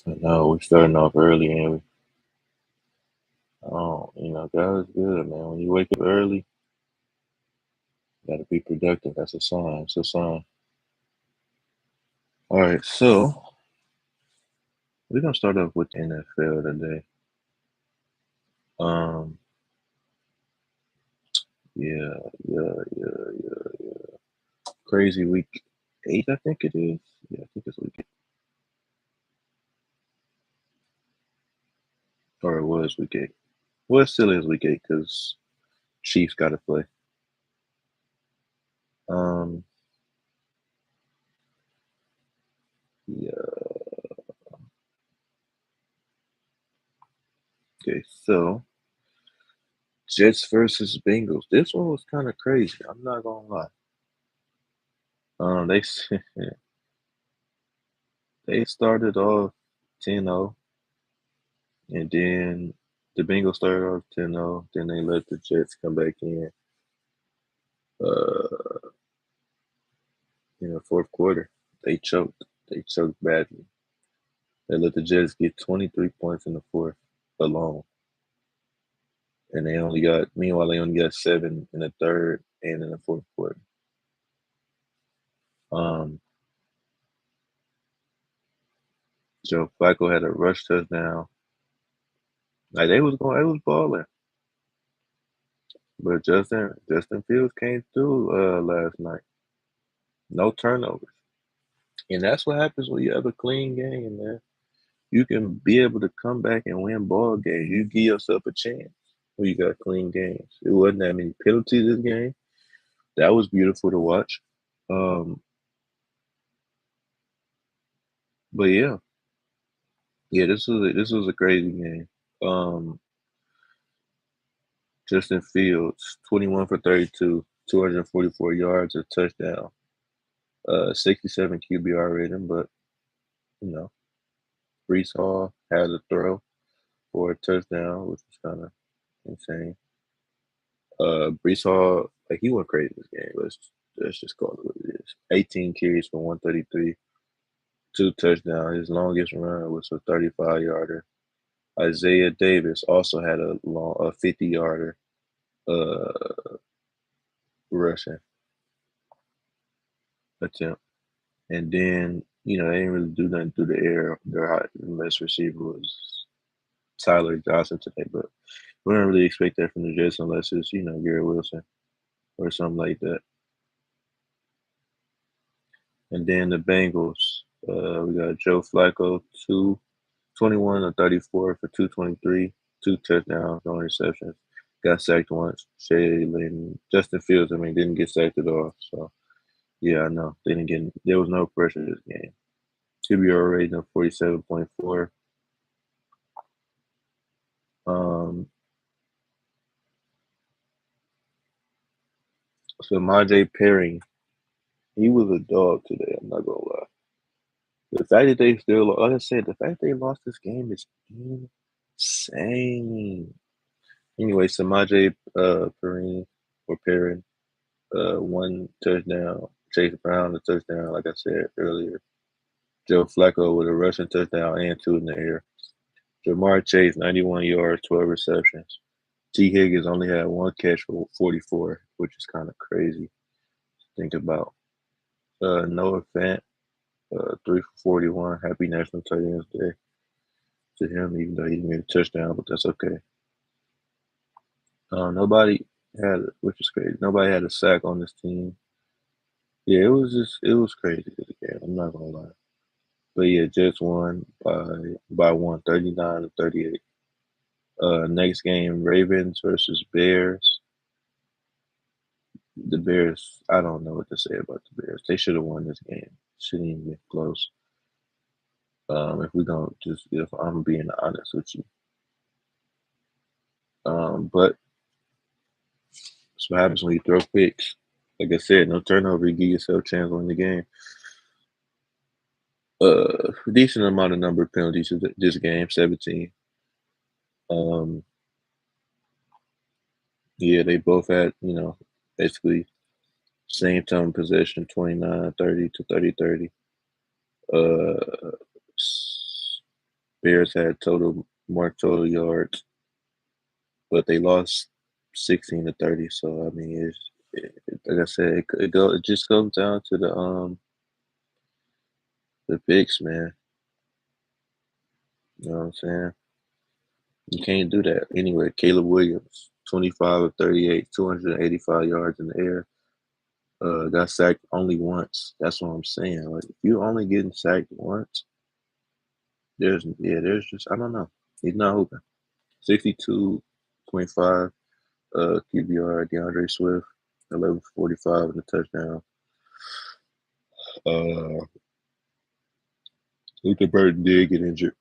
I know we're starting off early, and God is good, man. When you wake up early, you gotta be productive. That's a sign. It's a sign. All right, so we're gonna start off with the NFL today. Um, yeah, yeah. Crazy week 8, I think it is. Yeah, I think it's week 8, or it was week 8. Well, it still is week 8 because Chiefs got to play. Um, yeah. Okay, so Jets versus Bengals. This one was kind of crazy. I'm not gonna lie. They they started off 10-0, and then the Bengals started off 10-0. Then they let the Jets come back in, uh, in the fourth quarter. They choked. They choked badly. They let the Jets get 23 points in the fourth alone, and meanwhile, they only got 7 in the third and in the fourth quarter. Um, Joe Flacco had a rush touchdown. Like they was balling, but Justin Fields came through last night. No turnovers. And that's what happens when you have a clean game, man. You can be able to come back and win ball games. You give yourself a chance when you got clean games. It wasn't that many penalties this game. That was beautiful to watch. Um, but yeah, this was a crazy game. Um, Justin Fields, 21 for 32, 244 yards, a touchdown, 67 QBR rating. But you know, Brees Hall had a throw for a touchdown, which was kind of insane. Brees Hall, like he went crazy this game. Let's just call it what it is. 18 carries for 133, 2 touchdowns. His longest run was a 35-yarder. Isaiah Davis also had a 50-yarder uh rushing attempt. And then, they didn't really do nothing through the air. Their best receiver was Tyler Johnson today, but we don't really expect that from the Jets unless it's, Garrett Wilson or something like that. And then the Bengals, we got Joe Flacco, 21 or 34 for 223, 2 touchdowns, no interceptions. Got sacked once. Jalen, Justin Fields, didn't get sacked at all. So, yeah, I know. There was no pressure this game. QBR rating of 47.4. Um, so Majay Perry, he was a dog today. I'm not gonna lie. The fact that they still, like I said, the fact they lost this game is insane. Anyway, Samaje Perrin, 1 touchdown. Chase Brown, a touchdown, like I said earlier. Joe Flacco with a rushing touchdown and 2 in the air. Jamar Chase, 91 yards, 12 receptions. T. Higgins only had 1 catch for 44, which is kind of crazy to think about. Noah Fant, 3 for 41. Happy National Tight Ends Day to him, even though he didn't get a touchdown, but that's okay. Nobody which is crazy. Nobody had a sack on this team. Yeah, it was crazy this game. I'm not gonna lie. But yeah, Jets won by 39 to 38. Next game, Ravens versus Bears. The Bears, I don't know what to say about the Bears. They should have won this game. Shouldn't even be close. If I'm being honest with you. But that's what happens when you throw picks. Like I said, no turnover, you give yourself a chance to win the game. Decent amount of number of penalties this game, 17. Um, yeah, they both had, basically same time possession, 29, 30 to 30, 30. Uh, Bears had more total yards, but they lost 16-30. So I mean, like I said, it just comes down to the picks, man. You know what I'm saying? You can't do that anyway. Caleb Williams, 25 of 38, 285 yards in the air. Got sacked only once. That's what I'm saying. Like if you only getting sacked once, there's just I don't know. He's not open. 62.5 QBR DeAndre Swift, 11:45 in the touchdown. Uh Luther Burton did get injured.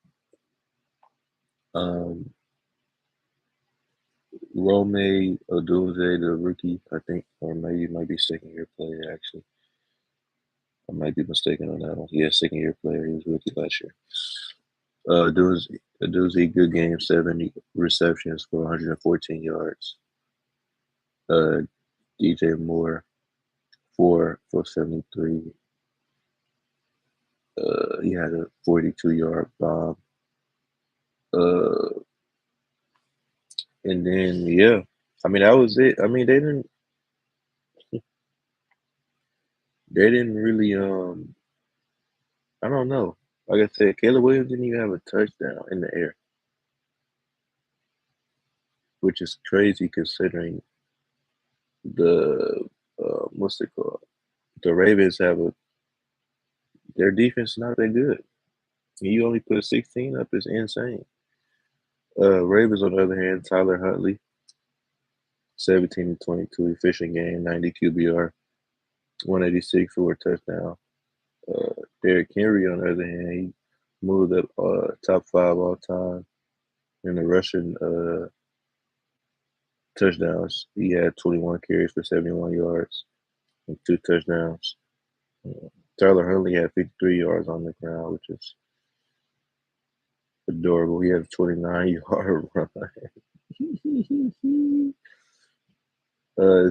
Um Rome Odunze, the rookie, I think, or maybe might be second year player actually. I might be mistaken on that one. Yeah, second year player. He was rookie last year. Doozy, good game, 70 receptions for 114 yards. DJ Moore, 4 for 73. He had a 42-yard bomb. And then yeah, I mean that was it. I mean they didn't really I don't know. Like I said, Caleb Williams didn't even have a touchdown in the air, which is crazy considering the what's it called? The Ravens have their defense is not that good. You only put 16 up is insane. Ravens on the other hand, Tyler Huntley, 17-22, efficient game, 90 QBR, 186 for a touchdown. Derrick Henry on the other hand, he moved up top 5 all time in the rushing touchdowns. He had 21 carries for 71 yards and 2 touchdowns. Tyler Huntley had 53 yards on the ground, which is adorable. He had a 29-yard run.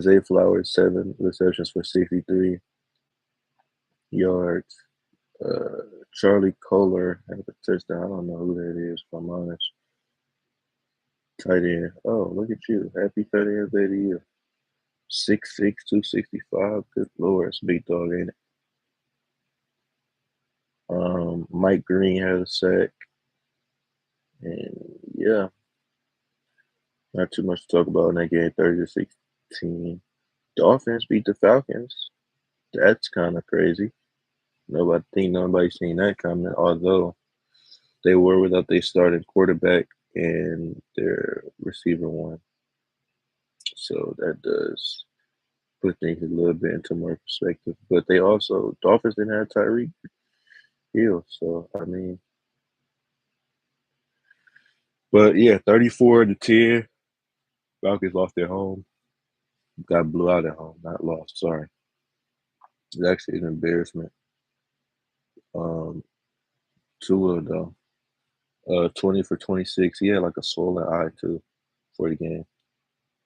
Zay Flowers, 7 receptions for 63 yards. Charlie Kohler had a touchdown. I don't know who that is, if I'm honest. Tight end. Oh, look at you. Happy 30th day of the year. 6'6", 265. Good Lord. It's a big dog, ain't it? Mike Green had a sack. And yeah, not too much to talk about in that game, 30-16. Dolphins beat the Falcons. That's kind of crazy. Nobody's seen that coming, although they were without their starting quarterback and their receiver one. So that does put things a little bit into more perspective. But Dolphins didn't have Tyreek Hill. So I mean, but yeah, 34-10. Falcons lost at home. Got blew out at home, not lost. Sorry. It's actually an embarrassment. Um, Tua though, 20 for 26. He had like a swollen eye too for the game.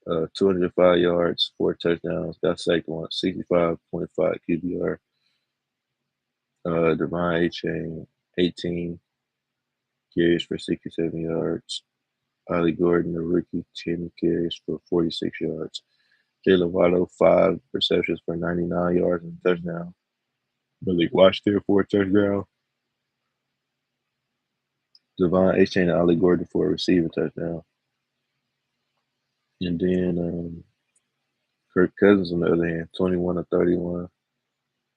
205 yards, 4 touchdowns. Got sacked once. 65.5 QBR. Devon Achane, 18 carries for 67 yards. Ollie Gordon, the rookie, 10 carries for 46 yards. Jalen Waddle, 5 receptions for 99 yards and a touchdown. Malik Washington, 4 touchdowns. Devon Achane and Ollie Gordon for a receiving touchdown. And then Kirk Cousins, on the other hand, 21-31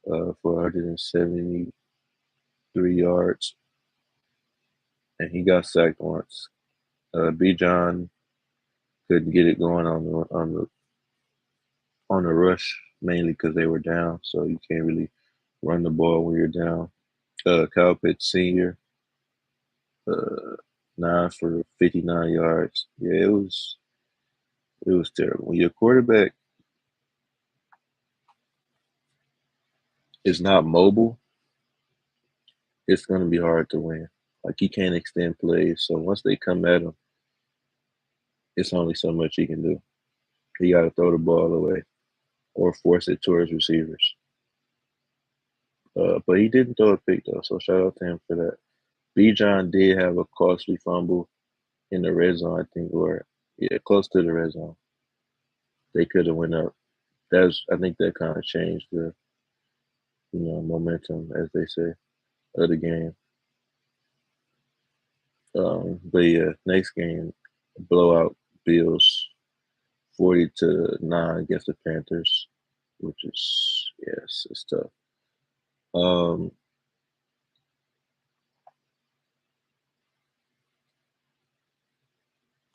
for 173 yards. And he got sacked once. Bijan couldn't get it going on the rush, mainly because they were down, so you can't really run the ball when you're down. Kyle Pitts Sr., 9 for 59 yards. Yeah, it was terrible. When your quarterback is not mobile, it's going to be hard to win. Like he can't extend plays, so once they come at him, it's only so much he can do. He got to throw the ball away or force it towards receivers. But he didn't throw a pick though, so shout out to him for that. Bijan did have a costly fumble in the red zone, I think, or yeah, close to the red zone. They could have went up. I think that kind of changed the momentum, as they say, of the game. But yeah, next game, blowout Bills 40-9 against the Panthers, which is yes, it's tough. Um,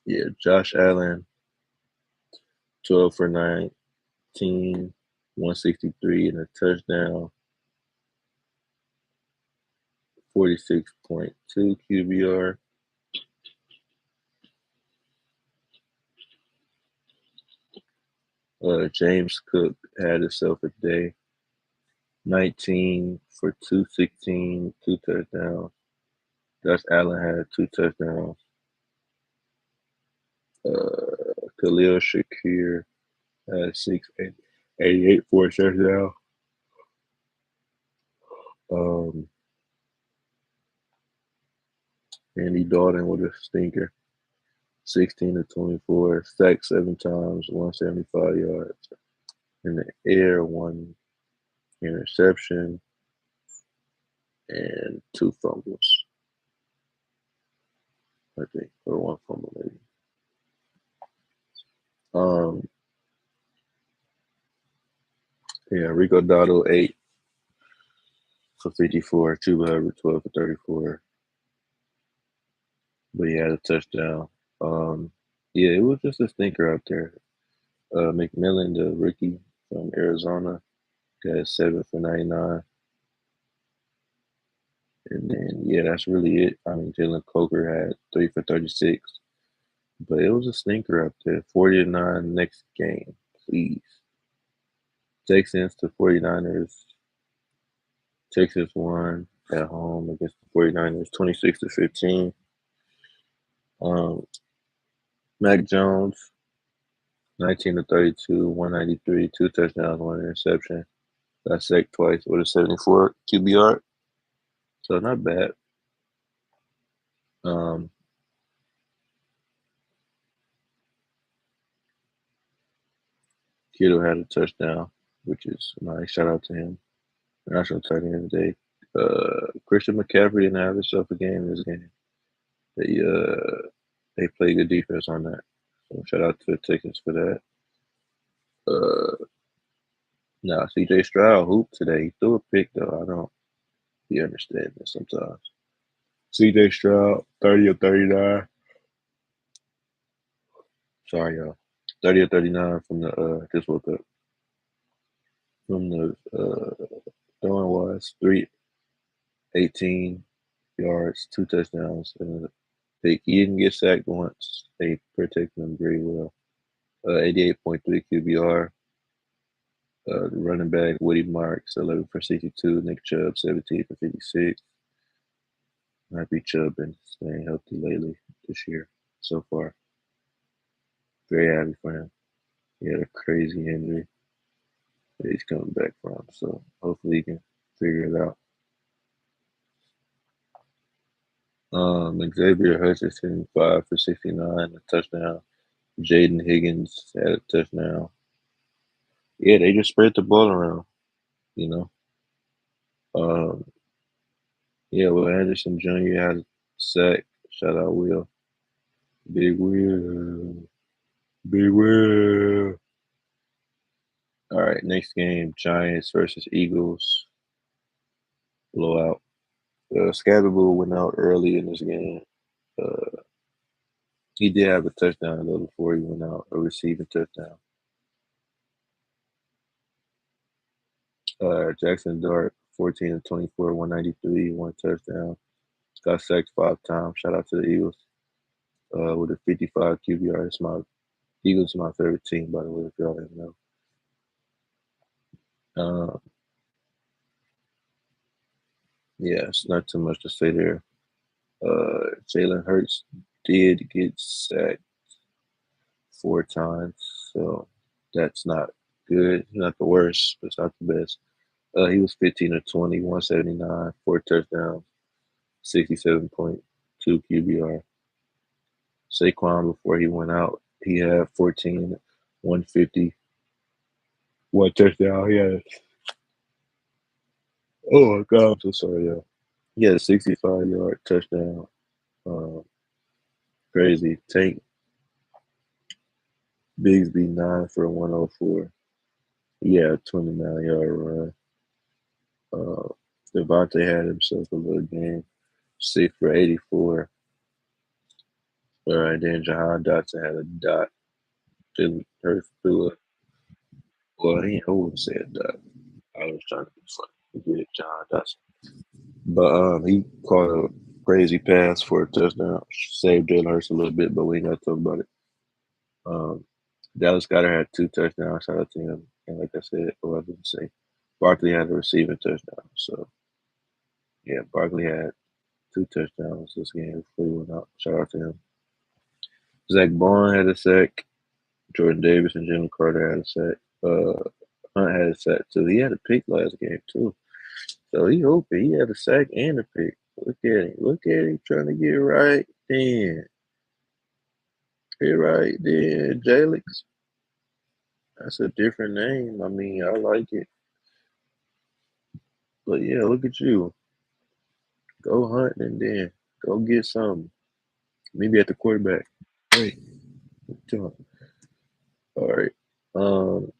yeah, Josh Allen 12 for 19, 163 and a touchdown, 46.2 QBR. James Cook had himself a day. 19 for 216, two touchdowns. Josh Allen had two touchdowns. Khalil Shakir had 88 for a touchdown. Um, Andy Dalton with a stinker. 16-24, sacked 7 times, 175 yards. In the air, one interception and two fumbles, I think, or one fumble maybe. Um, yeah, Rico Dotto 8 for 54, Chuba Hubbard 12 for 34, but he had a touchdown. Yeah, it was just a stinker out there. McMillan, the rookie from Arizona, got 7 for 99. And then, yeah, that's really it. I mean, Jalen Coker had 3 for 36. But it was a stinker up there. 49 next game, please. Texans to 49ers. Texans won at home against the 49ers, 26-15. Um, Mac Jones, 19-32, 193, two touchdowns, one interception. Got sacked twice with a 74 QBR. So not bad. Um, Kittle had a touchdown, which is nice. Shout out to him. National tight end of the day. Christian McCaffrey didn't have himself a game in this game. They play good defense on that. So shout out to the Texans for that. Now CJ Stroud hooped today. He threw a pick though. I don't be understanding it sometimes. CJ Stroud, 30 or 39. Sorry, y'all. 30 or 39 from the just woke up. From the throwing wise, 318 yards, two touchdowns, and a pick. He didn't get sacked once. They protected him very well. 88.3 QBR. The running back, Woody Marks, 11 for 62. Nick Chubb, 17 for 56. Might be Chubb been staying healthy lately this year so far. Very happy for him. He had a crazy injury that he's coming back from. So hopefully he can figure it out. Xavier Hutchinson, 5 for 69, a touchdown. Jaden Higgins had a touchdown. Yeah, they just spread the ball around, you know. Um, yeah, Will Anderson Jr. had a sack. Shout out Will. Big Will. Big Will. All right, next game, Giants versus Eagles. Blowout. Scatterbull went out early in this game. Uh, he did have a touchdown though before he went out, a receiving touchdown. Jackson Dart, 14-24, 193, one touchdown. Got sacked 5 times. Shout out to the Eagles. With a 55 QBR. It's my Eagles are my favorite team, by the way, if y'all didn't know. Uh, yeah, it's not too much to say there. Jalen Hurts did get sacked 4 times, so that's not good. Not the worst, but it's not the best. He was 15 or 20, 179, 4 touchdowns. 67.2 QBR. Saquon, before he went out, he had 14, 150, one touchdown. He had, oh my God, I'm so sorry, yo. He had a 65-yard touchdown. Um, Crazy. Tank Bigsby 9 for 104. He had a 29-yard run. Uh, Devontae had himself a little game, 6 for 84. All right, then Jahan Dotson had a dot. Jalen Hurts threw a, well, I wouldn't say a dot. I was trying to be funny. He did Jahan Dotson. But he caught a crazy pass for a touchdown. Saved Jalen Hurts a little bit, but we ain't got to talk about it. Um, Dallas Goedert had 2 touchdowns. Shout out to him. And like I said, I didn't say, Barkley had a receiving touchdown. So, yeah, Barkley had 2 touchdowns this game before he went out. Shout out to him. Zach Bond had a sack. Jordan Davis and Jalen Carter had a sack. Hunt had a sack too. He had a pick last game too. So he open. He had a sack and a pick. Look at him. Look at him trying to get right then. Get right then. Jalix. That's a different name. I mean, I like it. But yeah, look at you. Go hunt and then go get something. Maybe at the quarterback. Wait. All right. Um,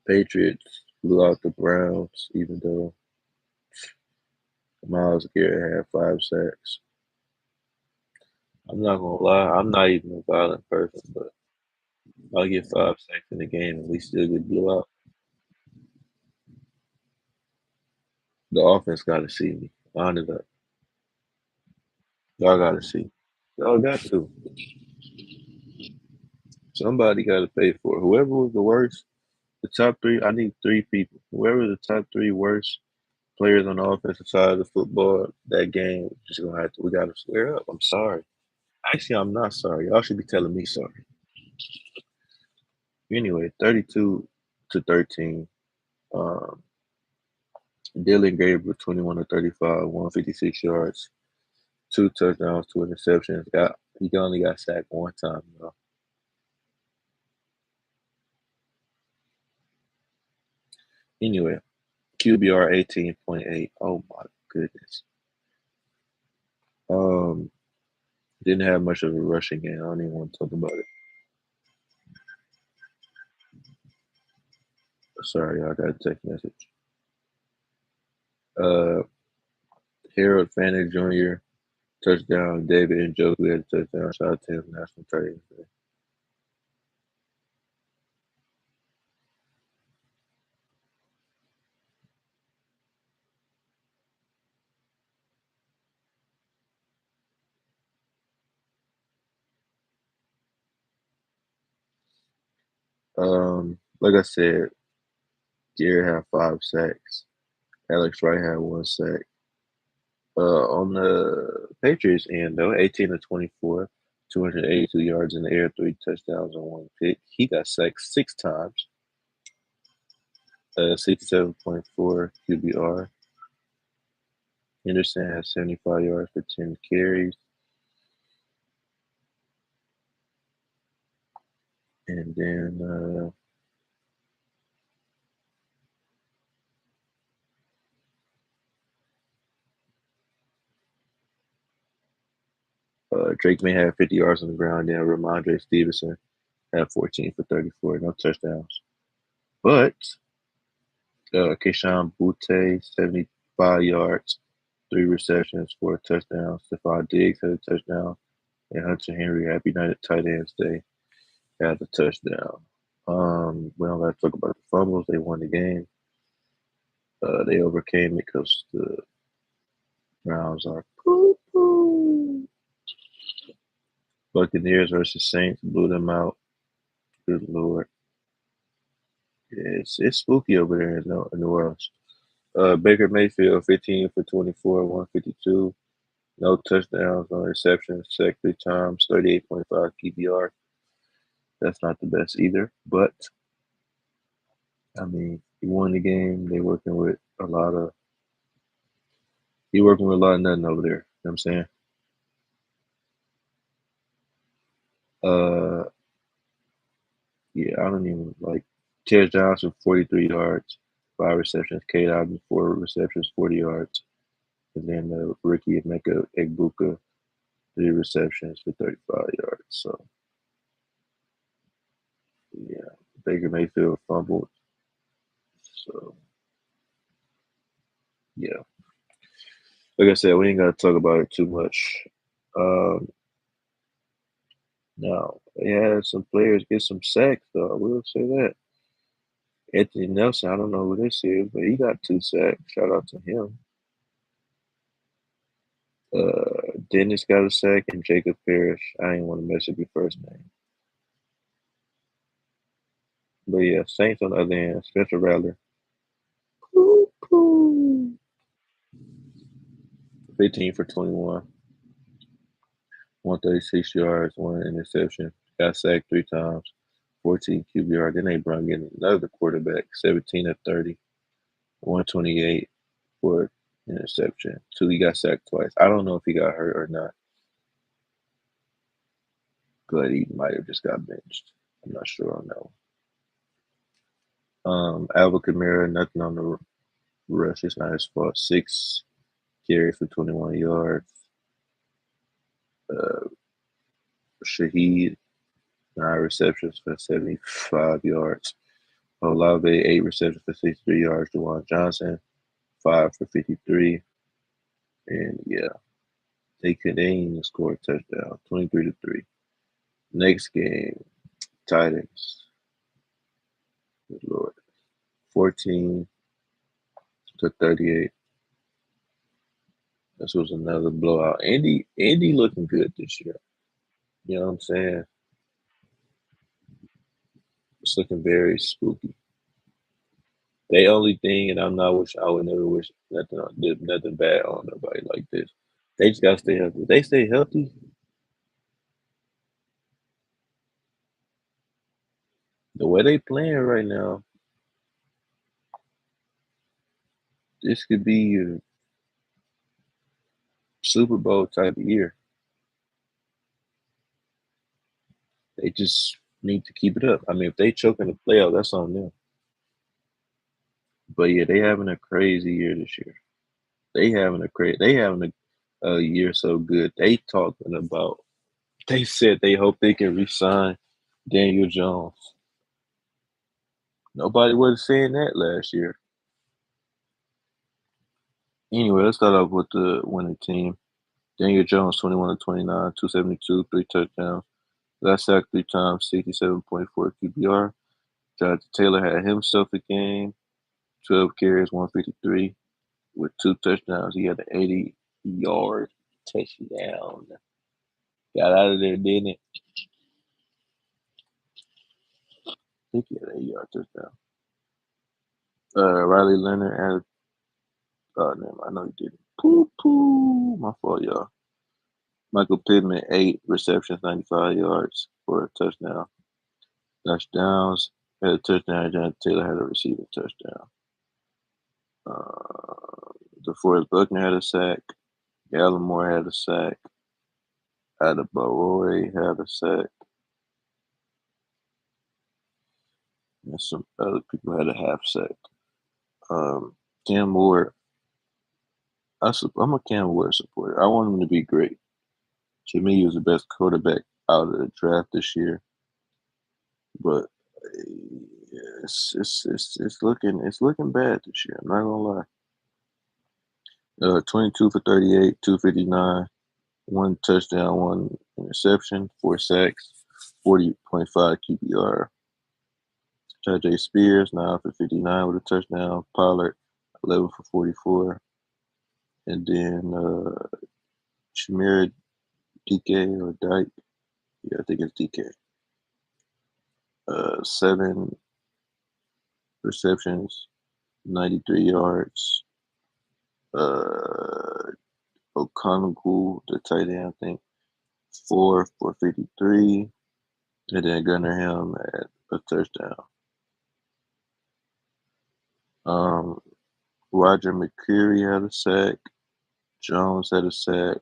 Patriots blew out the Browns, even though Myles Garrett had 5 sacks. I'm not gonna lie, I'm not even a violent person, but I'll get 5 sacks in the game and we still get blew out. The offense gotta see me. Line it up. Y'all gotta see. Y'all got to. Somebody gotta pay for it. Whoever was the worst, the top 3, I need 3 people. Whoever the top 3 worst players on the offensive side of the football, that game, just gonna have to, we gotta square up. I'm sorry. Actually, I'm not sorry. Y'all should be telling me sorry. Anyway, 32-13. Um, Dylan Gabriel, 21 to 35, 156 yards, 2 touchdowns, 2 interceptions. He only got sacked 1 time, though. Anyway, QBR 18.8. Oh my goodness. Um, didn't have much of a rushing game. I don't even want to talk about it. Sorry, I got a text message. Uh, Harold Fanning Jr. touchdown. David Njoku had a touchdown. Shout out to him. National Trade Day. Like I said, Garrett had 5 sacks. Alex Wright had 1 sack. On the Patriots end, though, 18 to 24, 282 yards in the air, 3 touchdowns and 1 pick. He got sacked 6 times. 67.4 QBR. Henderson has 75 yards for 10 carries. And then Drake may have 50 yards on the ground. Then Ramondre Stevenson had 14 for 34, no touchdowns. But Keyshawn Butte, 75 yards, 3 receptions, 4 touchdowns. Stephon Diggs had a touchdown. And Hunter Henry, Happy United Tight Ends Day, had a touchdown. We don't got to talk about the fumbles. They won the game. They overcame it because the Browns are poo-poo. Buccaneers versus Saints blew them out. Good Lord. It's spooky over there in New Orleans. Baker Mayfield, 15 for 24, 152. No touchdowns, no interceptions, sacked 3 times, 38.5 PBR. That's not the best either. But, I mean, he won the game. They're working with a lot of, He working with a lot of nothing over there. You know what I'm saying? Uh, yeah, I don't even like Terrence Johnson, 43 yards, 5 receptions. Cade Otton, 4 receptions, 40 yards. And then Ricky Emeka Egbuka, 3 receptions for 35 yards. So, yeah, Baker Mayfield fumbled. So, yeah. Like I said, we ain't got to talk about it too much. Um, Now, they had some players get some sacks, though. I will say that. Anthony Nelson, I don't know who this is, but he got 2 sacks. Shout out to him. Dennis got a sack, and Jacob Parrish. I ain't want to mess up your first name. But yeah, Saints on the other hand, Spencer Rattler. 15 for 21, 136 yards, 1 interception. Got sacked 3 times, 14 QBR. Then they brought in another quarterback, 17 of 30, 128 for interception. He got sacked twice. I don't know if he got hurt or not, but he might have just got benched. I'm not sure on that one. Alvin Kamara, nothing on the rush. It's not his fault. 6 carries for 21 yards. Uh, Shaheed, 9 receptions for 75 yards. Olave, 8 receptions for 63 yards. Juwan Johnson, 5 for 53. And yeah, they couldn't even score a touchdown. 23-3. Next game, Titans. Good Lord. 14-38. This was another blowout. Andy looking good this year. You know what I'm saying? It's looking very spooky. The only thing, and I would never wish nothing bad on nobody like this. They just gotta stay healthy. If they stay healthy, the way they playing right now, this could be a Super Bowl type of year. They just need to keep it up. I mean, if they choke in the playoff, that's on them. But yeah, they having a crazy year this year. They having a year so good. They talking about. They said they hope they can resign Daniel Jones. Nobody was saying that last year. Anyway, let's start off with the winning team. Daniel Jones, 21 to 29, 272, 3 touchdowns. Got sacked 3 times, 67.4 QBR. Jonathan Taylor had himself a game, 12 carries, 153 with 2 touchdowns. He had an 80-yard touchdown. Got out of there, didn't it? I think he had an 80-yard touchdown. Riley Leonard had. Oh, no, I know he didn't. Poo. My fault, y'all. Michael Pittman, 8 receptions, 95 yards for a touchdown. Touchdowns. Had a touchdown. Jonathan Taylor had a receiving touchdown. DeForest Buckner had a sack. Gallimore had a sack. Adebayor had a sack. And some other people had a half sack. Cam Ward. I'm a Cam Ward supporter. I want him to be great. To me, he was the best quarterback out of the draft this year. But it's looking bad this year. I'm not gonna lie. 22 for 38, 259, 1 touchdown, 1 interception, 4 sacks, 40.5 QBR. Tajay Spears, 9 for 59 with a touchdown. Pollard, 11 for 44. And then Shamir DK or Dyke. Yeah, I think it's DK. 7 receptions, 93 yards. O'Connell, the tight end, I think, 4 for 53. And then Gunnerham at a touchdown. Roger McCreary had a sack. Jones had a sack.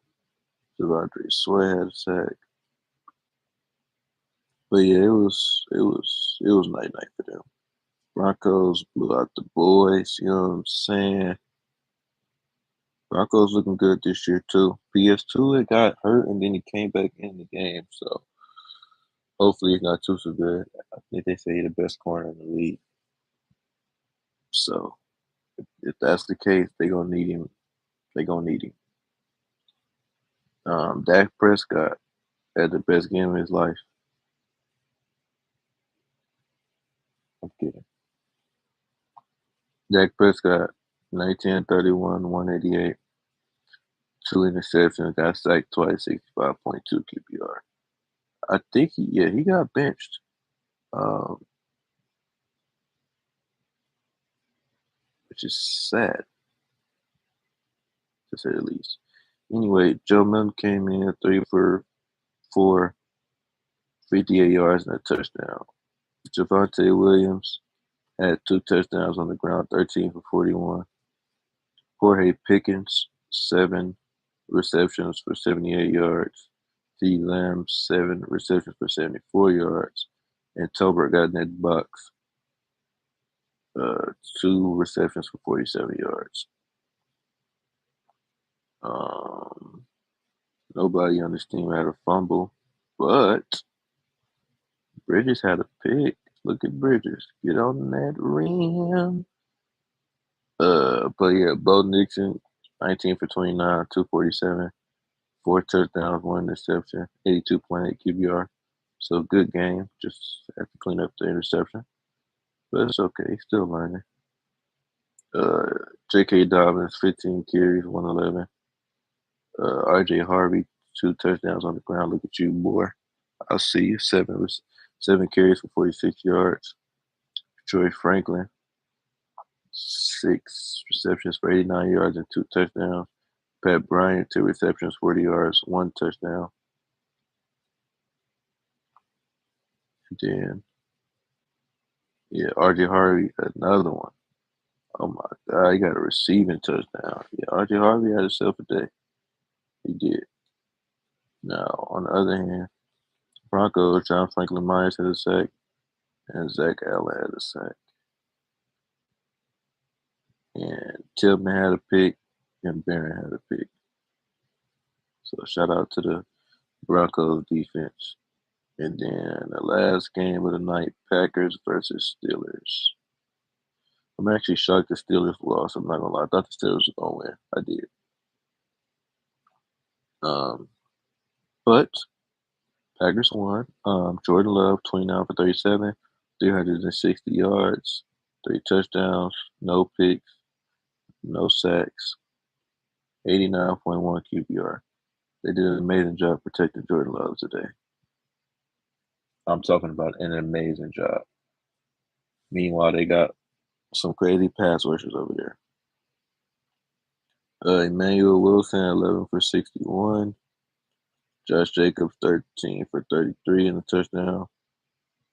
Devondre Sweat had a sack. But yeah, it was night night for them. Broncos blew out the boys. You know what I'm saying? Broncos looking good this year too. PS2 it got hurt and then he came back in the game, so hopefully it's not too severe. I think they say he's the best corner in the league. So if that's the case, they gonna need him. They gonna need him. Dak Prescott had the best game of his life. I'm kidding. Dak Prescott, 1931, 188, two interceptions, got sacked twice, 65.2 QBR. I think he got benched. Um, which is sad to say the least. Anyway, Joe Milton came in 3 for 4, 58 yards and a touchdown. Javonte Williams had 2 touchdowns on the ground, 13 for 41. Jorge Pickens, 7 receptions for 78 yards. CeeDee Lamb, 7 receptions for 74 yards. And Tolbert got Ned Bucks, 2 receptions for 47 yards. Nobody on this team had a fumble, but Bridges had a pick. Look at Bridges. Get on that rim. But yeah, Bo Nixon, 19 for 29, 247, 4 touchdowns, 1 interception, 82.8 QBR. So good game. Just have to clean up the interception. But it's okay. He's still learning. J.K. Dobbins, 15 carries, 111. R.J. Harvey, 2 touchdowns on the ground. Look at you, boy. I see you. 7 carries for 46 yards. Troy Franklin, 6 receptions for 89 yards and 2 touchdowns. Pat Bryant, 2 receptions, 40 yards, 1 touchdown. And then, yeah, R.J. Harvey, another one. Oh my God, he got a receiving touchdown. Yeah, R.J. Harvey had himself a day. He did. Now, on the other hand, Broncos, John Franklin Myers had a sack, and Zach Allen had a sack. And Tillman had a pick, and Barron had a pick. So shout out to the Broncos defense. And then the last game of the night, Packers versus Steelers. I'm actually shocked the Steelers lost. I'm not gonna lie. I thought the Steelers were gonna win. I did. But Packers won. Jordan Love, 29 for 37, 360 yards, 3 touchdowns, no picks, no sacks, 89.1 QBR. They did an amazing job protecting Jordan Love today. I'm talking about an amazing job. Meanwhile, they got some crazy pass rushers over there. Emmanuel Wilson, 11 for 61. Josh Jacobs, 13 for 33 in the touchdown.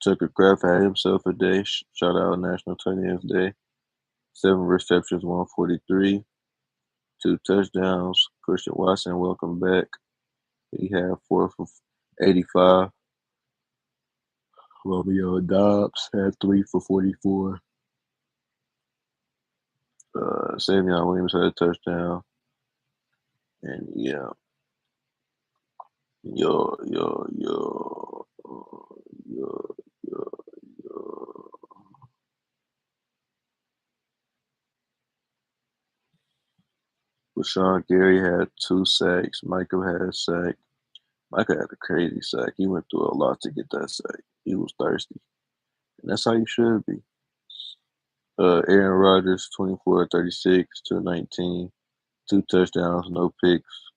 Tucker Kraft had himself a day. Shout out National Tight Ends Day. 7 receptions, 143. 2 touchdowns. Christian Watson, welcome back. He had 4 for 85. Romeo Dobbs had 3 for 44. Savion Williams had a touchdown. And yeah. Yo. Rashawn Gary had 2 sacks. Michael had a sack. Michael had a crazy sack. He went through a lot to get that sack. He was thirsty. And that's how you should be. Aaron Rodgers, 24 36, 219, 2 touchdowns, no picks,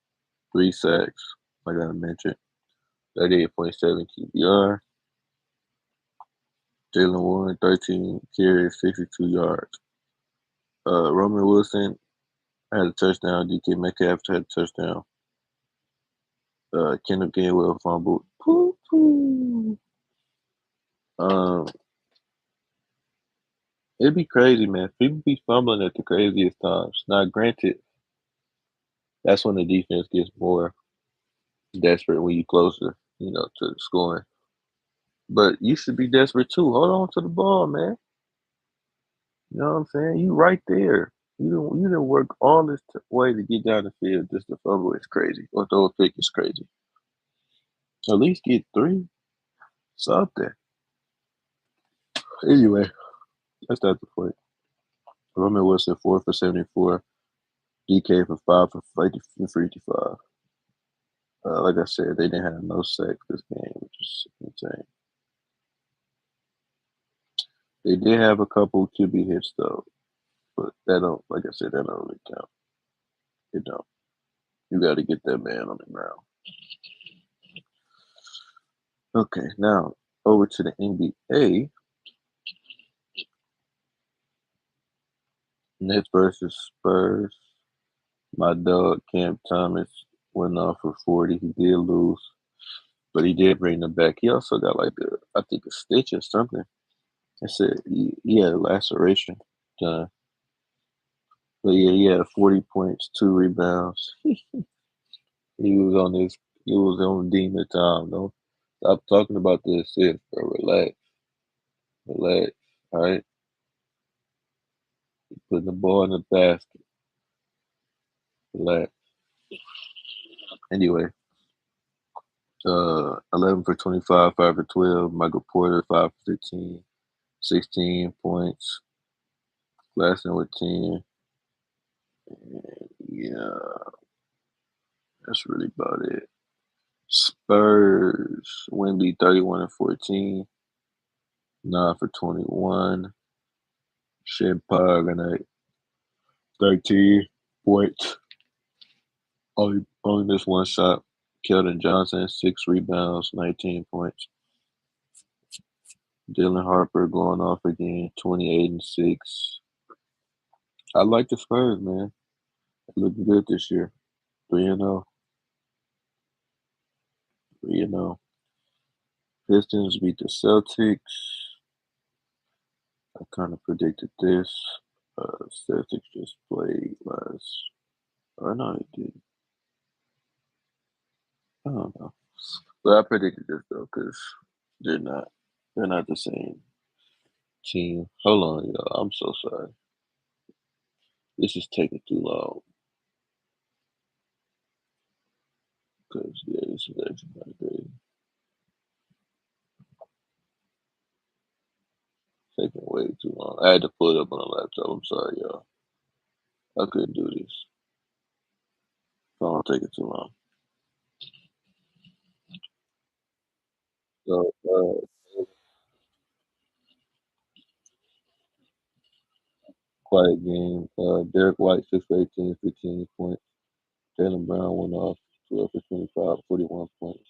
3 sacks, like I mentioned, 38.7 QBR. Jalen Warren, 13 carries, 62 yards. Roman Wilson had a touchdown. DK Metcalf had a touchdown. Kendall Gainwell fumbled. It'd be crazy, man. People be fumbling at the craziest times. Now, granted, That's when the defense gets more desperate when you closer, to scoring. But you should be desperate too. Hold on to the ball, man. You know what I'm saying? You right there. You didn't work all this way to get down the field. Just the fumble is crazy. Or throw a pick is crazy. At least get three. Something. Anyway, that's not the point. Roman Wilson 4 for 74. DK for 5 for 55. Like I said, they didn't have no sacks this game, which is insane. They did have a couple QB hits though, but that don't, like I said, that don't really count. It don't. You got to get that man on the ground. Okay, now over to the NBA. Nets versus Spurs. My dog Cam Thomas went off for 40. He did lose, but he did bring them back. He also got I think a stitch or something. I said he had a laceration done. But yeah, he had 40 points, 2 rebounds. He was on this. He was on demon time. Don't stop talking about the assist, bro. Relax, relax. All right, putting the ball in the basket. Relax. Anyway, 11 for 25, 5 for 12. Michael Porter 5 for 15, 16 points. Glasson with 10. And yeah, that's really about it. Spurs, Wemby 31 and 14, 9 for 21. Shed Paganite 13 points. Only missed one shot. Keldon Johnson 6 rebounds, 19 points. Dylan Harper going off again, 28 and 6. I like the Spurs, man. They're looking good this year. 3-0. 3-0. Pistons beat the Celtics. I kind of predicted this. Celtics just played last. Or no, they didn't. I don't know. But I predicted this though, because they're not. They're not the same team. Hold on, y'all. I'm so sorry. This is taking too long. Because yeah, this is actually kind of crazy. Taking way too long. I had to pull it up on the laptop. I'm sorry, y'all. I couldn't do this. Don't take it too long. So, quiet game. Derek White 6 for 18, 15 points. Jaylen Brown went off 12 for 25, 41 points.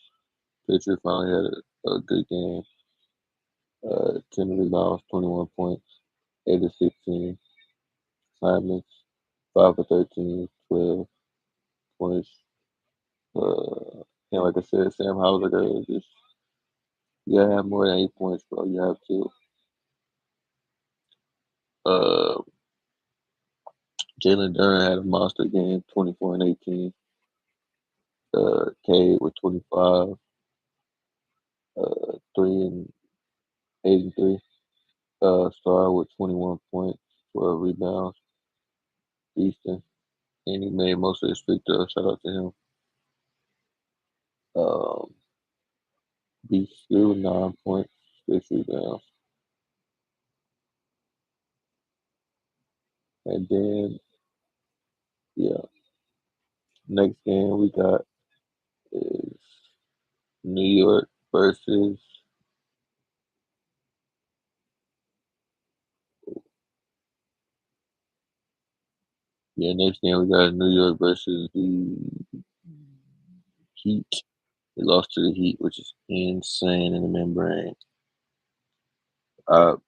Pitcher finally had a good game. 10 rebounds, 21 points. 8 of 16. Simons 5 for 13, 12 points. And like I said, Sam Hauser just you gotta have more than 8 points, bro. You have to. Uh, Jalen Duren had a monster game, 24 and 18. Cade with 25, 3 and 83. Star with 21 points, 12 rebounds. Easton, and he made most of his free throws. Shout out to him. Um, Beast still 9 points, 6 rebounds. And then, yeah, next game we got is New York versus. Yeah, next game we got New York versus the Heat. They lost to the Heat, which is insane in the membrane.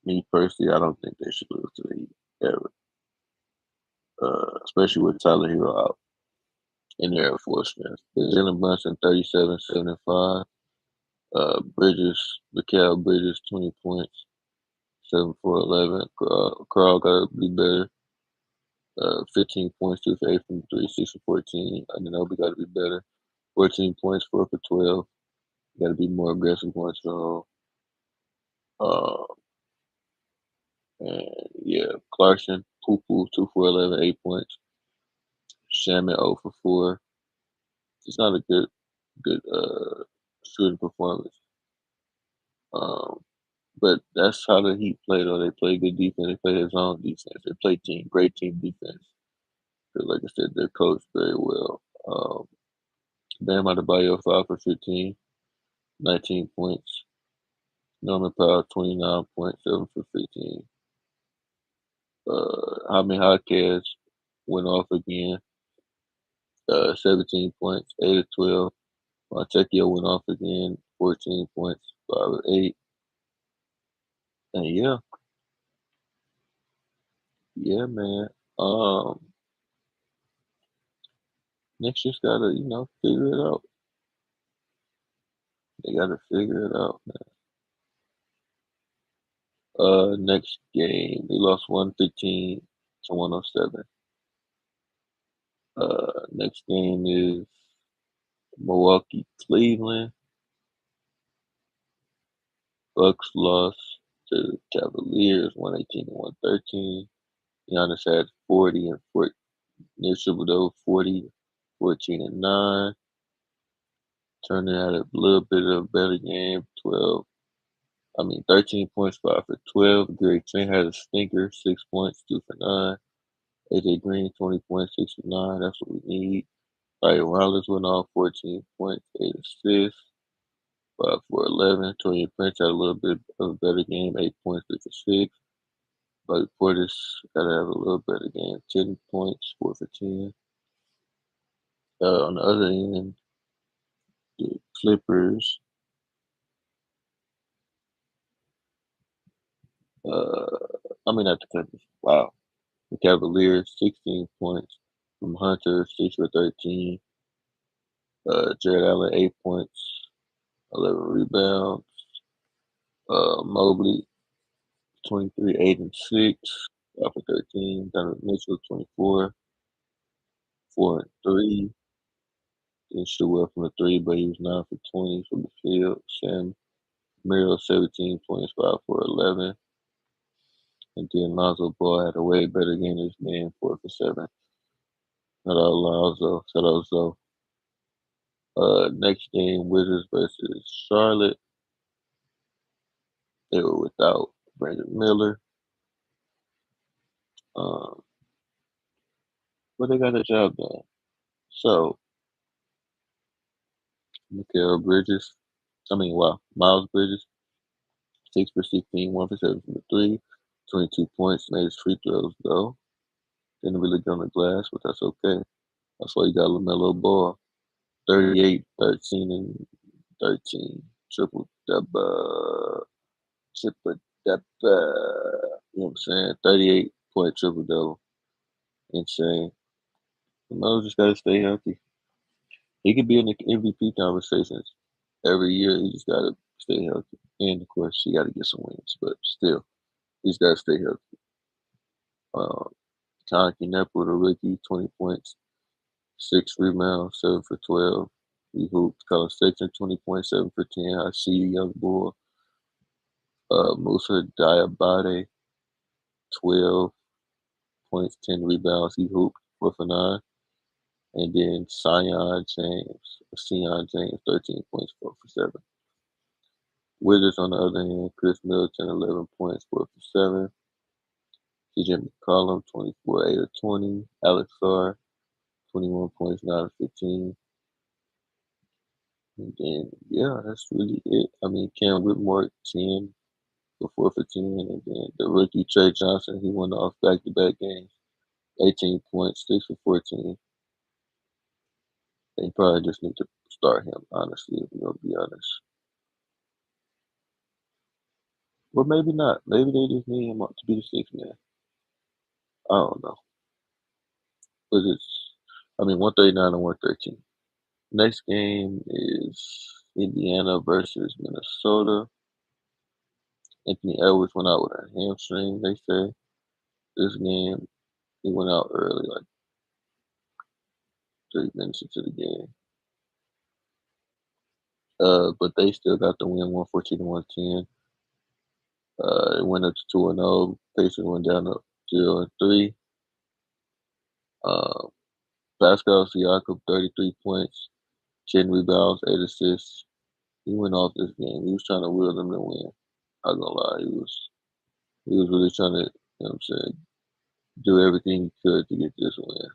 Me personally, I don't think they should lose to the Heat ever, especially with Tyler Hero out in their enforcement. Jalen Brunson 37, 75. Bridges, Mikal Bridges 20 points, 7 for 11. Carl got to be better. 15 points, 2 for 8 from 3, 6 for 14. I know we got to be better. 14 points, 4 for 12. Got to be more aggressive going to the hole. And yeah, Clarkson, Poo-Poo, 2 for 11, 8 points. Shaman 0 for 4. It's not a good shooting performance. But that's how the Heat play, though. They play good defense. They play their zone defense. They play great team defense. Because, like I said, they're coached very well. Bam Adebayo, 5 for 15, 19 points. Norman Powell, 29 points, 7 for 15. Jaime Jaquez went off again, 17 points, 8 of 12. Montecchio went off again, 14 points, 5 of 8. And yeah, man. Knicks just gotta, figure it out. They gotta figure it out, man. Next game, they lost 115 to 107. Next game is Milwaukee, Cleveland. Bucks lost to the Cavaliers, 118 to 113. Giannis had 40 and 40, near triple-double, 40, 14 and 9. Turner had a little bit of a better game, 13 points, 5 for 12. Gary Trent had a stinker, 6 points, 2 for 9. AJ Green, 20 points, 6 for 9. That's what we need. Ryan Rollins went off, 14 points, 8 assists, 5 for 11. Torian Prince had a little bit of a better game, 8 points, 3 for 6. But Portis got to have a little better game, 10 points, 4 for 10. On the other end, the Clippers, not the Clippers. Wow. The Cavaliers, 16 points from Hunter, 6 for 13. Jared Allen, 8 points, 11 rebounds. Mobley, 23, 8 and 6, 5 for 13. Donovan Mitchell, 24, 4 and 3. Didn't shoot well from the 3, but he was 9 for 20 from the field. Sam Merrill, 17 points, 5 for 11. And then Lonzo Ball had a way better game than his man, 4 for 7. Shout out Lonzo. Shout out Zoe. Next game, Wizards versus Charlotte. They were without Brandon Miller. But they got the job done. So, Miles Bridges, 6 for 16, 1 for 7 from the 3, 22 points, made his free throws though. Didn't really get on the glass, but that's okay. That's why you got LaMelo Ball, 38, 13, and 13. Triple double. You know what I'm saying? 38-point triple double. Insane. LaMelo just gotta stay healthy. He could be in the MVP conversations every year. He just gotta stay healthy. And of course, he gotta get some wins, but still, he's gotta stay healthy. Kanki Nepper, the rookie, 20 points, 6 rebounds, 7 for 12. He hooped. Colin Sexton, 20 points, 7 for 10. I see you, young bull. Musa Diabate, 12 points, 10 rebounds. He hooped, 4 for 9. And then Sion James, 13 points, 4 for 7. Wizards, on the other hand, Chris Middleton, 11 points, 4 for 7. CJ McCollum, 24, 8 of 20. Alex Sarr, 21 points, 9 of 15. And then, that's really it. Cam Whitmore, 10 for 4 for 10. And then the rookie, Trey Johnson, he went off back-to-back games, 18 points, 6 for 14. They probably just need to start him, honestly, if we're going to be honest. Or maybe not. Maybe they just need him to be the sixth man. I don't know. But it's, 139 and 113. Next game is Indiana versus Minnesota. Anthony Edwards went out with a hamstring, they say. This game He went out early, like 3 minutes into the game. But they still got the win, 114 to 110. It went up to 2-0. Pacers went down to 0-3. Um, Pascal Siakam, 33 points, 10 rebounds, 8 assists. He went off this game. He was trying to will them to win. Not gonna lie, he was really trying to, do everything he could to get this win.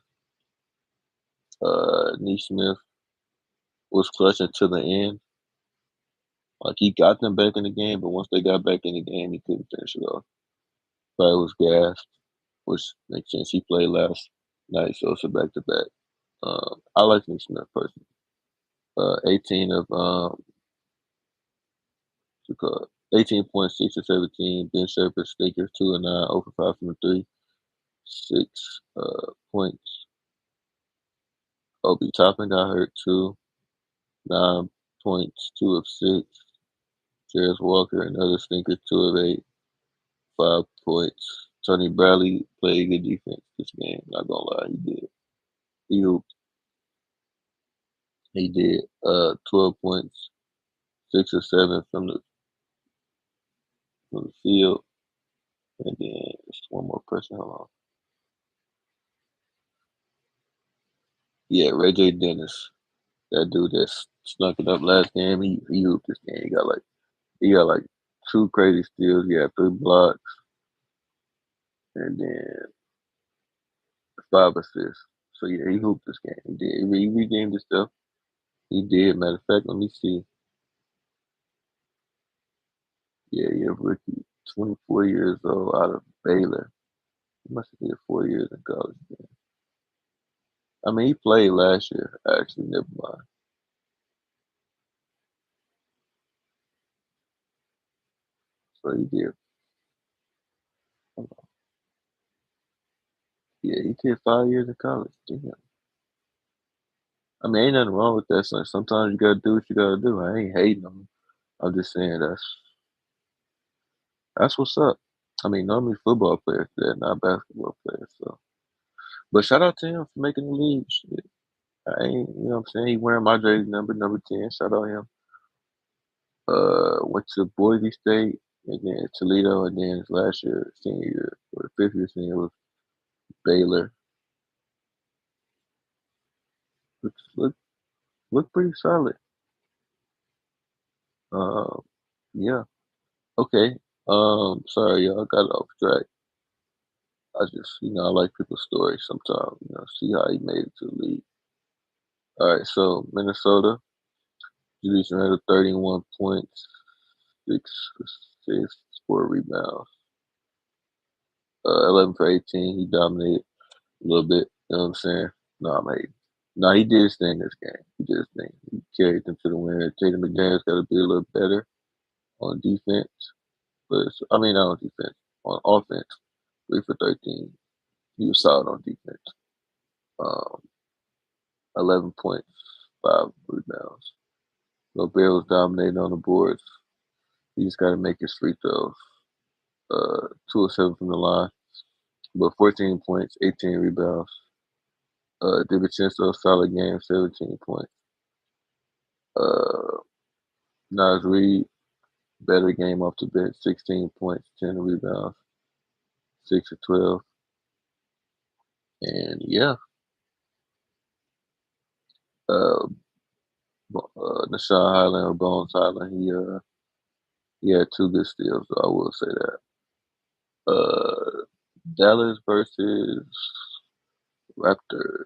Neesmith was clutch until the end. Like he got them back in the game, but once they got back in the game, he couldn't finish it off. Probably was gassed, which makes sense. He played last night, so it's a back to back. I like Neesmith personally. 18 of what's it called? 18 points, 6 of 17. Ben Shepherd, Stinker, 2 and 9, 0 for 5 from the 3, 6 points. Obi Toppin got hurt too. 9 points, 2 of 6. Jarris Walker, another stinker, 2 of 8, 5 points. Tony Bradley played good defense this game. Not gonna lie, he did. He hooped. He did. 12 points, 6 or 7 from the field, and then just one more person. Hold on. Yeah, Ray J. Dennis, that dude that snuck it up last game. He hooped this game. He got like 2 crazy steals. He had 3 blocks, and then 5 assists. So yeah, he hooped this game. He did. He redeemed his stuff. He did. Matter of fact, let me see. Yeah, rookie, 24 years old, out of Baylor. He must have did 4 years in college. Man. I mean, he played last year. Actually, never mind. So he did. Yeah, he did 5 years in college. Damn. I mean, ain't nothing wrong with that. Son. Sometimes you gotta do what you gotta do. I ain't hating on him. I'm just saying that's what's up. I mean, normally football players do that, not basketball players. So, but shout out to him for making the league. Shit. I ain't, you know what I'm saying? He wearing my jersey number 10. Shout out him. Went to Boise State and then Toledo, and then his last year, senior year, or the 5th year senior was Baylor. Which look pretty solid. Um, yeah. Okay. Sorry, y'all got off track. I just, I like people's stories sometimes. See how he made it to the league. All right, so Minnesota, Julius Randle, 31 points, 6 assists, 4 rebounds, 11 for 18. He dominated a little bit. You know what I'm saying? No, I'm hating. No, he did his thing this game. He did his thing. He carried them to the win. Tatum McDaniel's got to be a little better on defense. I mean, not on defense. On offense, 3 for 13. He was solid on defense. Um, 11 points, 5 rebounds. Gobert was dominating on the boards. He just got to make his free throws. 2 of 7 from the line, but 14 points, 18 rebounds. DiVincenzo, solid game, 17 points. Uh, Naz Reid, better game off the bench, 16 points, 10 rebounds, 6 of 12. And yeah, uh, Nashawn Highland or Bones Highland, he had 2 good steals, so I will say that. Dallas versus Raptors.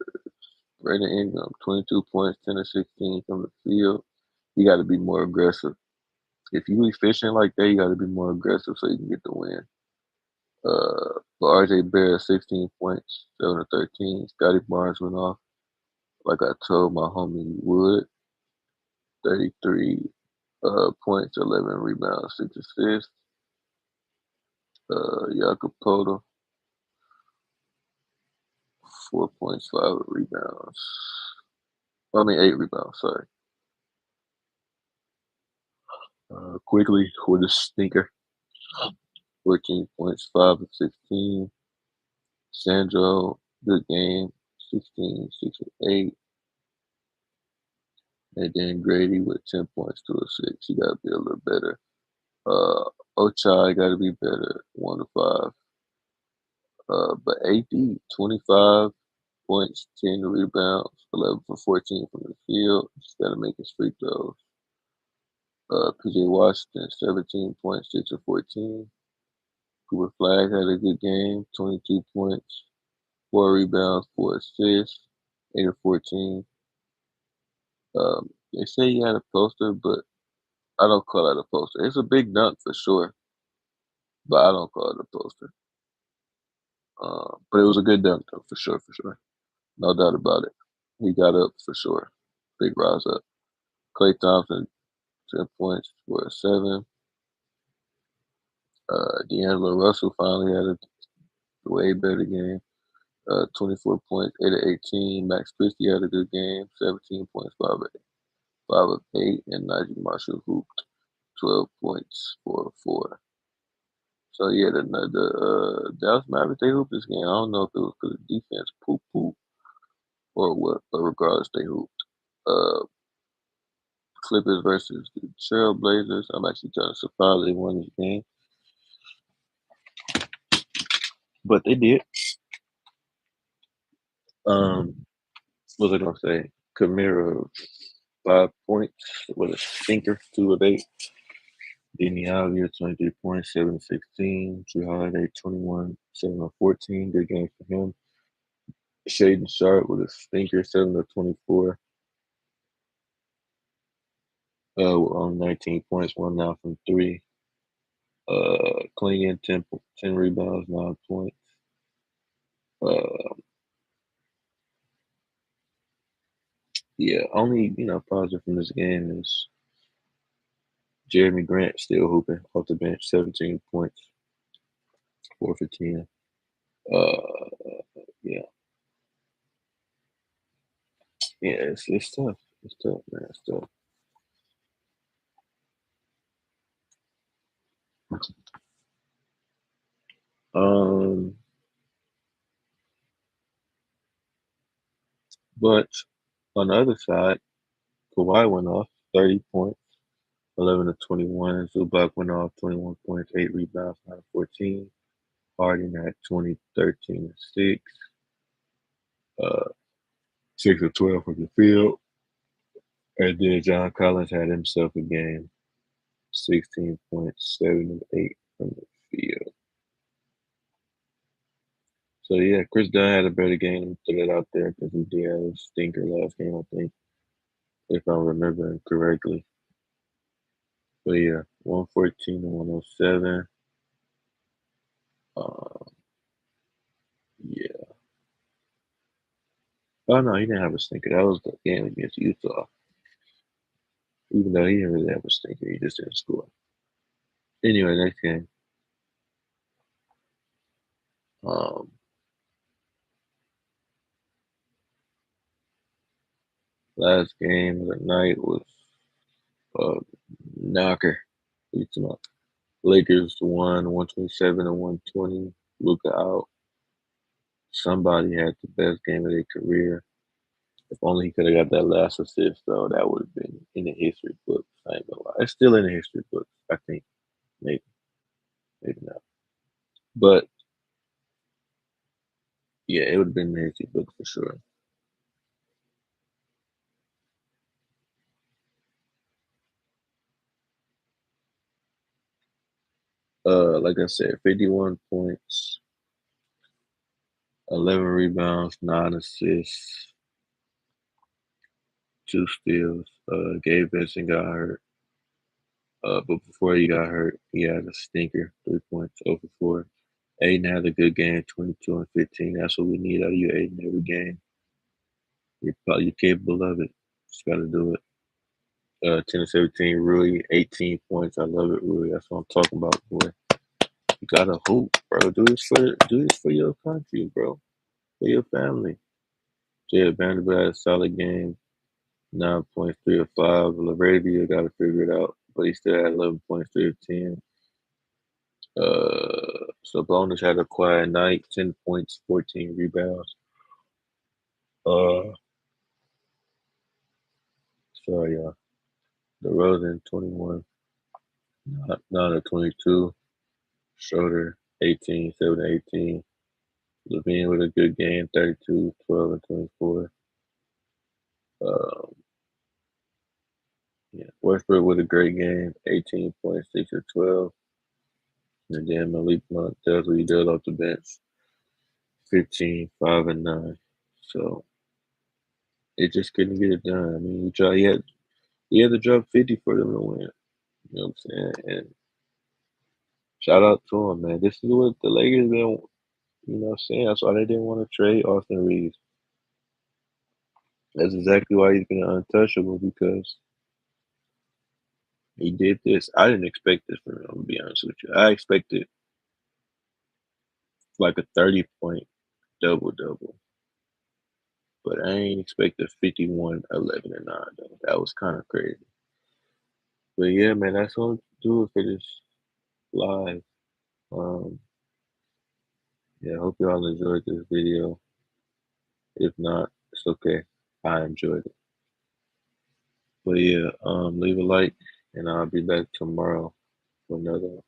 Brandon Ingram, 22 points, 10 of 16 from the field. You got to be more aggressive. If you efficient like that, you got to be more aggressive so you can get the win. But RJ Barrett, 16 points, 7 of 13. Scotty Barnes went off, like I told my homie Wood, 33 points, 11 rebounds, 6 assists. Jakob Poeltl, 4 points, 5 rebounds. 8 rebounds, sorry. Quickly with a stinker, 14 points, 5 of 16. Sandro, good game, 16, 6 or 8. And then Grady with 10 points, 2 or 6. He got to be a little better. Ochai got to be better, 1 to 5. But AD, 25 points, 10 rebounds, 11 for 14 from the field. Just got to make his free throws. PJ Washington, 17 points, 6 or 14. Cooper Flag had a good game, 22 points, 4 rebounds, 4 assists, 8 or 14. They say he had a poster, but I don't call that a poster. It's a big dunk for sure, but I don't call it a poster. But it was a good dunk though, for sure, for sure. No doubt about it. He got up for sure. Big rise up. Klay Thompson, 10 points for a 7. D'Angelo Russell finally had a way better game. 24 points, 8 of 18. Max Christie had a good game, 17 points, 5 of 8. And Najee Marshall hooped 12 points, 4 of 4. So yeah, the Dallas Mavericks, they hooped this game. I don't know if it was because the defense poop or what, but regardless, they hooped. Uh, Clippers versus the Trailblazers. I'm actually kind of surprised they won this game, but they did. What was I gonna say? Kamara, 5 points with a stinker, 2 of 8. Deni Alvear, 23 points, 7 of 16. Drew Holiday, 21, 7 of 14. Good game for him. Shaden Sharp with a stinker, 7 of 24. On 19 points, 1 now from 3. Clingan, 10 rebounds, 9 points. Yeah, only positive from this game is Jeremy Grant still hooping off the bench, 17 points, 4 for 10. Yeah, yeah, it's tough. It's tough, man. It's tough. Um, but on the other side, Kawhi went off 30 points, 11 to 21. Zubac went off 21 points, 8 rebounds, 9 of 14. Harden had 20, 13, and 6. Uh, 6 of 12 from the field. And then John Collins had himself a game, 16 points, 7 of 8 from the field. So yeah, Chris Dunn had a better game. Throw it out there because he did have a stinker last game, I think, if I'm remembering correctly. But yeah, 114 to 107. Uh, yeah. Oh no, he didn't have a stinker. That was the game against Utah. Even though he didn't really have a stinker, he just didn't score. Anyway, next game. Um, Last game of the night was uh, knocker. Lakers won 127 to 120. Luka out. Somebody had the best game of their career. If only he could have got that last assist, though, that would have been in the history books. I ain't gonna lie. It's still in the history books, I think. Maybe, maybe not. But yeah, it would have been in the history books for sure. Like I said, 51 points, 11 rebounds, 9 assists, 2 steals. Gabe Vincent got hurt. But before he got hurt, he had a stinker, 3 points, over 4. Aiden had a good game, 22 and 15. That's what we need out of you, Aiden, every game. You're capable of it. Just got to do it. 10 and 17, Rui, 18 points. I love it, Rui. That's what I'm talking about, boy. You gotta hoop, bro. Do this for your country, bro. For your family. Jay Vanderbilt had a solid game. 9 points, 3 of 5. Laravia got to figure it out, but he still had 11 points, 3 of 10. Sabonis had a quiet night, 10 points, 14 rebounds. Uh, sorry, y'all. DeRozan, 21, 9 of 22. Schroeder, 18, 7 of 18. Levine with a good game, 32, 12 and 24. Um, yeah. Westbrook with a great game, 18 points, 6 of 12. And then Malik Monk does what he does off the bench, 15, 5 and 9. So it just couldn't get it done. I mean, he had to drop 50 for them to win. You know what I'm saying? And shout out to him, man. This is what the Lakers been, saying. That's why they didn't want to trade Austin Reeves. That's exactly why he's been untouchable because he did this. I didn't expect this from him, to be honest with you. I expected like a 30-point double double, but I ain't expect a 51, 11, and 9, though. That was kind of crazy. But yeah, man, that's gonna do it for this live. Um, yeah, I hope y'all enjoyed this video. If not, it's okay. I enjoyed it. But yeah, leave a like, and I'll be back tomorrow for another one.